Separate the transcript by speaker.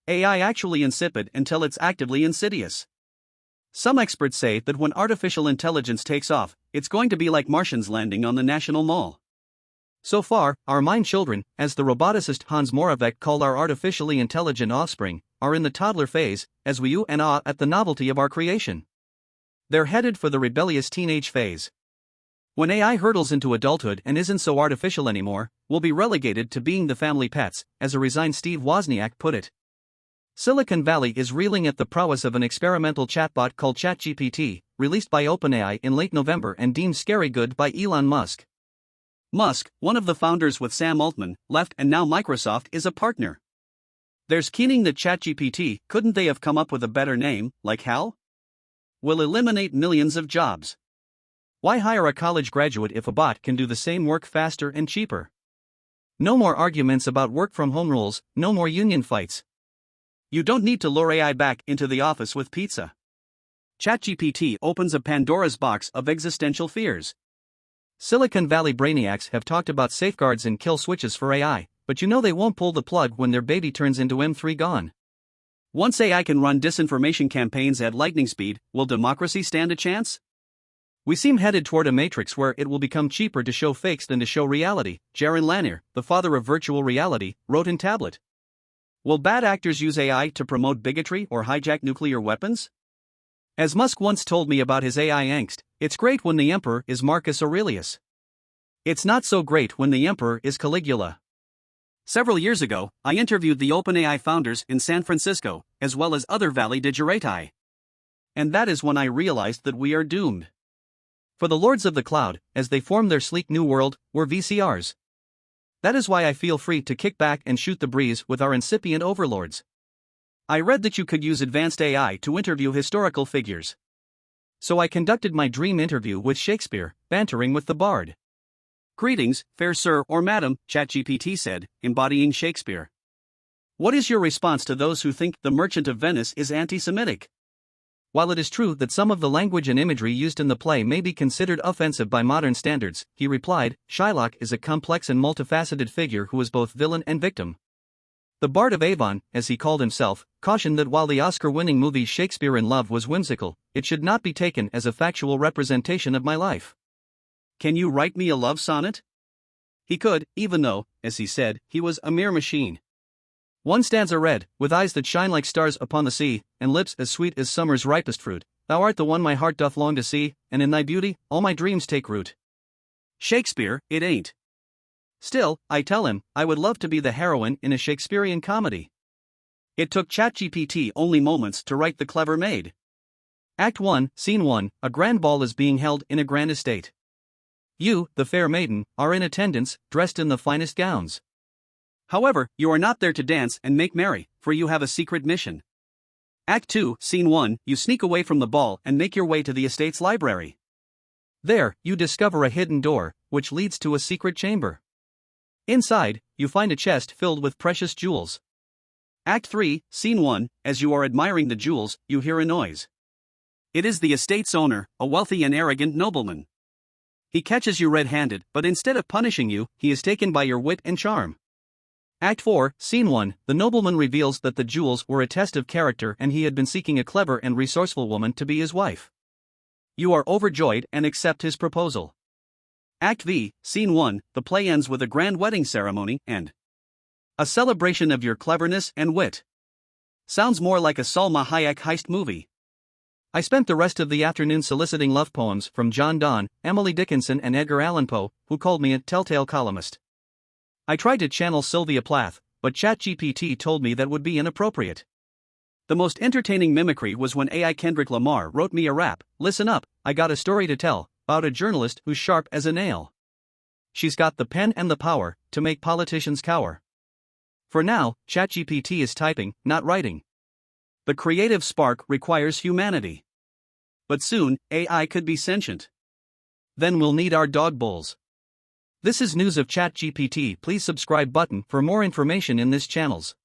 Speaker 1: AI actually insipid until it's actively insidious? Some experts say that when artificial intelligence takes off, it's going to be like Martians landing on the National Mall. So far, our mind children, as the roboticist Hans Moravec called our artificially intelligent offspring, are in the toddler phase, as we ooh and ah at the novelty of our creation. They're headed for the rebellious teenage phase. When AI hurtles into adulthood and isn't so artificial anymore, we'll be relegated to being the family pets, as a resigned Steve Wozniak put it. Silicon Valley is reeling at the prowess of an experimental chatbot called Chat GPT, released by OpenAI in late November and deemed scary good by Elon Musk. Musk, one of the founders with Sam Altman, left and now Microsoft is a partner. There's keening that ChatGPT, couldn't they have come up with a better name, like Hal? Will eliminate millions of jobs. Why hire a college graduate if a bot can do the same work faster and cheaper? No more arguments about work-from-home rules, no more union fights. You don't need to lure AI back into the office with pizza. ChatGPT opens a Pandora's box of existential fears. Silicon Valley brainiacs have talked about safeguards and kill switches for AI, but you know they won't pull the plug when their baby turns into M3 gone. Once AI can run disinformation campaigns at lightning speed, will democracy stand a chance? We seem headed toward a matrix where it will become cheaper to show fakes than to show reality, Jaron Lanier, the father of virtual reality, wrote in Tablet. Will bad actors use AI to promote bigotry or hijack nuclear weapons? As Musk once told me about his AI angst, it's great when the emperor is Marcus Aurelius. It's not so great when the emperor is Caligula. Several years ago, I interviewed the OpenAI founders in San Francisco, as well as other Valley Digeratii. And that is when I realized that we are doomed. For the lords of the cloud, as they form their sleek new world, we're VCRs. That is why I feel free to kick back and shoot the breeze with our incipient overlords. I read that you could use advanced AI to interview historical figures. So I conducted my dream interview with Shakespeare, bantering with the bard. Greetings, fair sir or madam, ChatGPT said, embodying Shakespeare. What is your response to those who think The Merchant of Venice is anti-Semitic? While it is true that some of the language and imagery used in the play may be considered offensive by modern standards, he replied, Shylock is a complex and multifaceted figure who is both villain and victim. The Bard of Avon, as he called himself, cautioned that while the Oscar-winning movie Shakespeare in Love was whimsical, it should not be taken as a factual representation of my life. Can you write me a love sonnet? He could, even though, as he said, he was a mere machine. One stanza read, with eyes that shine like stars upon the sea, and lips as sweet as summer's ripest fruit, thou art the one my heart doth long to see, and in thy beauty, all my dreams take root. Shakespeare, it ain't. Still, I tell him, I would love to be the heroine in a Shakespearean comedy. It took ChatGPT only moments to write The Clever Maid. Act 1, Scene 1, a grand ball is being held in a grand estate. You, the fair maiden, are in attendance, dressed in the finest gowns. However, you are not there to dance and make merry, for you have a secret mission. Act 2, Scene 1, you sneak away from the ball and make your way to the estate's library. There, you discover a hidden door, which leads to a secret chamber. Inside, you find a chest filled with precious jewels. Act 3, Scene 1, as you are admiring the jewels, you hear a noise. It is the estate's owner, a wealthy and arrogant nobleman. He catches you red-handed, but instead of punishing you, he is taken by your wit and charm. Act 4, Scene 1, the nobleman reveals that the jewels were a test of character and he had been seeking a clever and resourceful woman to be his wife. You are overjoyed and accept his proposal. Act V, Scene 1, the play ends with a grand wedding ceremony and a celebration of your cleverness and wit. Sounds more like a Salma Hayek heist movie. I spent the rest of the afternoon soliciting love poems from John Donne, Emily Dickinson and Edgar Allan Poe, who called me a telltale columnist. I tried to channel Sylvia Plath, but ChatGPT told me that would be inappropriate. The most entertaining mimicry was when AI Kendrick Lamar wrote me a rap, listen up, I got a story to tell, about a journalist who's sharp as a nail. She's got the pen and the power to make politicians cower. For now, ChatGPT is typing, not writing. The creative spark requires humanity. But soon, AI could be sentient. Then we'll need our dog bowls. This is news of ChatGPT. Please subscribe button for more information in this channels.